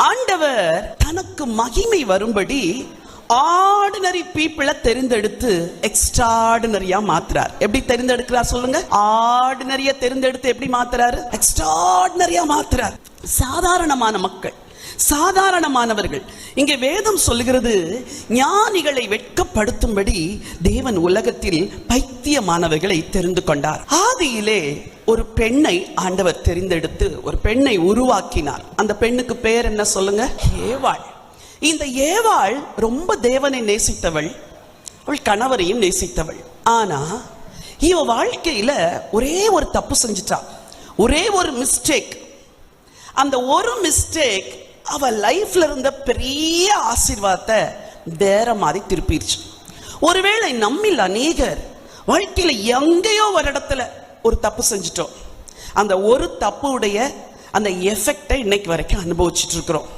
ஆண்டவர் தனக்கு மகிமை வரும்படி ஆர்டினரி பீப்புளை தெரிந்தெடுத்து எக்ஸ்ட்ராடினரியா மாத்துறார். எப்படி தெரிந்தெடுக்கிறார் சொல்லுங்க? ஆர்டினரியா தெரிந்தெடுத்து எப்படி மாத்துறாரு? எக்ஸ்ட்ராடினரியா மாத்துறார். சாதாரணமான மக்கள், சாதாரணமானவர்கள். இங்கே வேதம் சொல்லுகிறது, ஞானிகளை வெட்கப்படுத்தும்படி தேவன் உலகத்தில் பைத்தியமானவர்களை தெரிந்து கொண்டார். ஆதியிலே ஒரு பெண்ணை ஆண்டவர் தெரிந்தெடுத்து ஒரு பெண்ணை உருவாக்கினார். அந்த பெண்ணுக்கு பேர் என்ன சொல்லுங்க? ஏவாள். இந்த ஏவாள் ரொம்ப தேவனை நேசித்தவள், அவள் கணவரையும் நேசித்தவள். ஆனா இவ வாழ்க்கையில ஒரே ஒரு தப்பு செஞ்சிட்டா, ஒரே ஒரு மிஸ்டேக். அந்த ஒரு மிஸ்டேக் அவ லைஃப்ல இருந்த பெரிய ஆசீர்வாதத்தை வேற மாதிரி திருப்பிடுச்சு. ஒருவேளை நம்மில் அநேகர் வாழ்க்கையில எங்கேயோ ஒரு இடத்துல ஒரு தப்பு செஞ்சிட்டோம். அந்த ஒரு தப்புடைய அந்த எஃபெக்டை இன்னைக்கு வரைக்கும் அனுபவிச்சுட்டு இருக்கிறோம்.